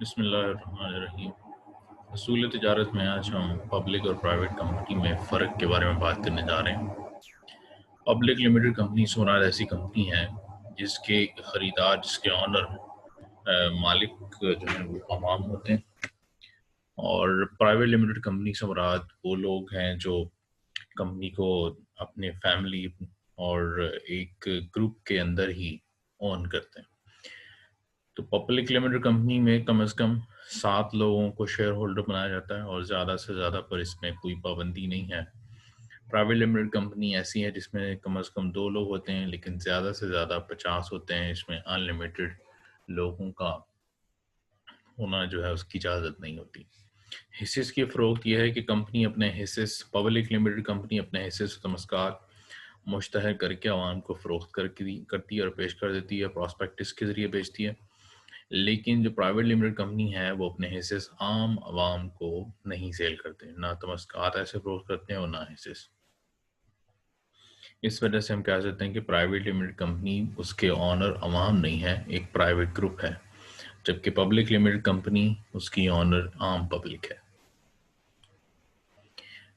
بسم اللہ الرحمن الرحیم۔ اصول تجارت میں آج ہم پبلک اور پرائیویٹ کمپنی میں فرق کے بارے میں بات کرنے جا رہے ہیں۔ پبلک لمیٹڈ کمپنی سونار ایسی کمپنی ہے جس کے خریدار، جس کے آنر، مالک جو ہیں وہ عوام ہوتے ہیں، اور پرائیویٹ لمیٹڈ کمپنی سے مراد وہ لوگ ہیں جو کمپنی کو اپنے فیملی اور ایک گروپ کے اندر ہی اون کرتے ہیں۔ تو پبلک لمیٹڈ کمپنی میں کم از کم 7 لوگوں کو شیئر ہولڈر بنایا جاتا ہے اور زیادہ سے زیادہ پر اس میں کوئی پابندی نہیں ہے۔ پرائیویٹ لمیٹڈ کمپنی ایسی ہے جس میں کم از کم 2 لوگ ہوتے ہیں، لیکن زیادہ سے زیادہ 50 ہوتے ہیں۔ اس میں ان لمیٹڈ لوگوں کا ہونا جو ہے اس کی اجازت نہیں ہوتی۔ حصص کی فروخت یہ ہے کہ کمپنی اپنے حصص، پبلک لمیٹڈ کمپنی اپنے حصص تمسکار مشتہر کر کے عوام کو فروخت کرتی ہے اور پیش کر دیتی ہے، پراسپیکٹس کے ذریعے بیچتی ہے۔ لیکن جو پرائیویٹ لمیٹڈ کمپنی ہے وہ اپنے حصص عام عوام کو نہیں سیل کرتے، نہ تمسکات ایسے فروخت کرتے ہیں اور نہ حصص۔ اس وجہ سے ہم کہہ سکتے ہیں کہ پرائیویٹ لمیٹڈ کمپنی، اس کے آنر عوام نہیں ہے، ایک پرائیویٹ گروپ ہے، جبکہ پبلک لمیٹڈ کمپنی، اس کی آنر عام پبلک ہے۔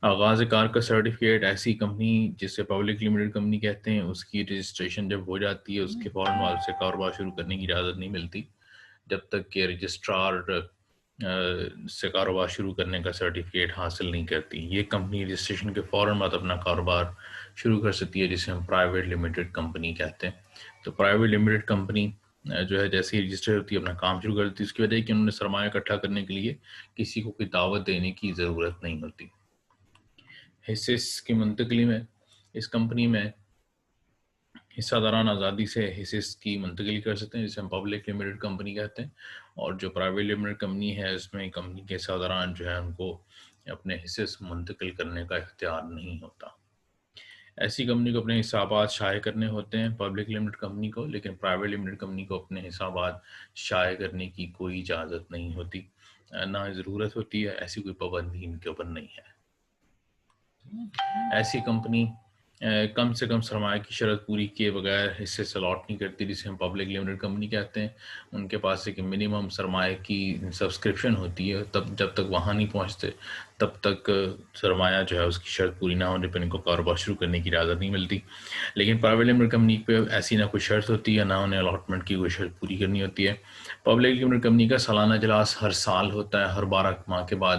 آغاز کار کا سرٹیفکیٹ، ایسی کمپنی جسے پبلک لمیٹڈ کمپنی کہتے ہیں، اس کی رجسٹریشن جب ہو جاتی ہے، اس کے فوراً بعد سے کاروبار شروع کرنے کی اجازت نہیں ملتی جب تک کہ رجسٹرار سے کاروبار شروع کرنے کا سرٹیفکیٹ حاصل نہیں کرتی۔ یہ کمپنی رجسٹریشن کے فوراً بعد اپنا کاروبار شروع کر سکتی ہے، جسے ہم پرائیویٹ لمیٹڈ کمپنی کہتے ہیں۔ تو پرائیویٹ لمیٹڈ کمپنی جو ہے جیسے ہی رجسٹر ہوتی ہے اپنا کام شروع کر دیتی ہے، اس کی وجہ ہے کہ انہوں نے سرمایہ اکٹھا کرنے کے لیے کسی کو کوئی دعوت دینے کی ضرورت نہیں ہوتی۔ حصص کی منتقلی میں، اس کمپنی میں حصہ داران آزادی سے حصص کی منتقلی کر سکتے ہیں، جسے ہم پبلک لمیٹڈ کمپنی کہتے ہیں۔ اور جو پرائیویٹ لمیٹڈ کمپنی ہے، اس میں کمپنی کے حصہ داران جو ہے ان کو اپنے حصص منتقل کرنے کا اختیار نہیں ہوتا۔ ایسی کمپنی کو اپنے حسابات شائع کرنے ہوتے ہیں پبلک لمیٹڈ کمپنی کو، لیکن پرائیویٹ لمیٹڈ کمپنی کو اپنے حسابات شائع کرنے کی کوئی اجازت نہیں ہوتی، نہ ضرورت ہوتی ہے، ایسی کوئی پابندی ان کے اوپر نہیں ہے۔ ایسی کمپنی کم سے کم سرمایہ کی شرط پوری کیے بغیر حصے سے الاٹ نہیں کرتی، جسے ہم پبلک لمیٹڈ کمپنی کہتے ہیں۔ ان کے پاس ایک منیمم سرمایہ کی سبسکرپشن ہوتی ہے، تب جب تک وہاں نہیں پہنچتے تب تک سرمایہ جو ہے اس کی شرط پوری نہ ہونے پر ان کو کاروبار شروع کرنے کی اجازت نہیں ملتی۔ لیکن پرائیویٹ لمیٹڈ کمپنی پہ ایسی نہ کوئی شرط ہوتی ہے، نہ انہیں الاٹمنٹ کی کوئی شرط پوری کرنی ہوتی ہے۔ پبلک لمیٹڈ کمپنی کا سالانہ اجلاس ہر سال ہوتا ہے، ہر 12 ماہ کے بعد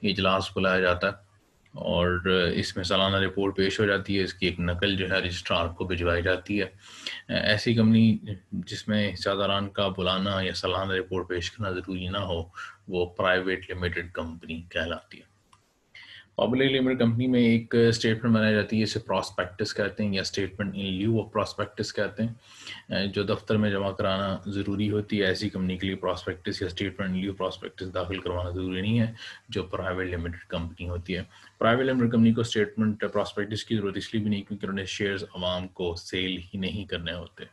یہ اجلاس بلایا جاتا ہے اور اس میں سالانہ رپورٹ پیش ہو جاتی ہے، اس کی ایک نقل جو ہے رجسٹرار کو بھجوائی جاتی ہے۔ ایسی کمپنی جس میں حصہ داران کا بلانا یا سالانہ رپورٹ پیش کرنا ضروری نہ ہو، وہ پرائیویٹ لمیٹڈ کمپنی کہلاتی ہے۔ پبلک لمیٹڈ کمپنی میں ایک اسٹیٹمنٹ بنائی جاتی ہے، اسے پراسپیکٹس کہتے ہیں یا statement in lieu of prospectus کہتے ہیں، جو دفتر میں جمع کرانا ضروری ہوتی ہے۔ ایسی کمپنی کے لیے پراسپیکٹس یا اسٹیٹمنٹ ان لیو پراسپیکٹس داخل کروانا ضروری نہیں ہے، جو پرائیویٹ لمیٹڈ کمپنی ہوتی ہے۔ پرائیویٹ لمیٹڈ کمپنی کو اسٹیٹمنٹ پراسپیکٹس کی ضرورت اس لیے بھی نہیں کیونکہ انہیں شیئرز عوام کو سیل ہی نہیں کرنے ہوتے۔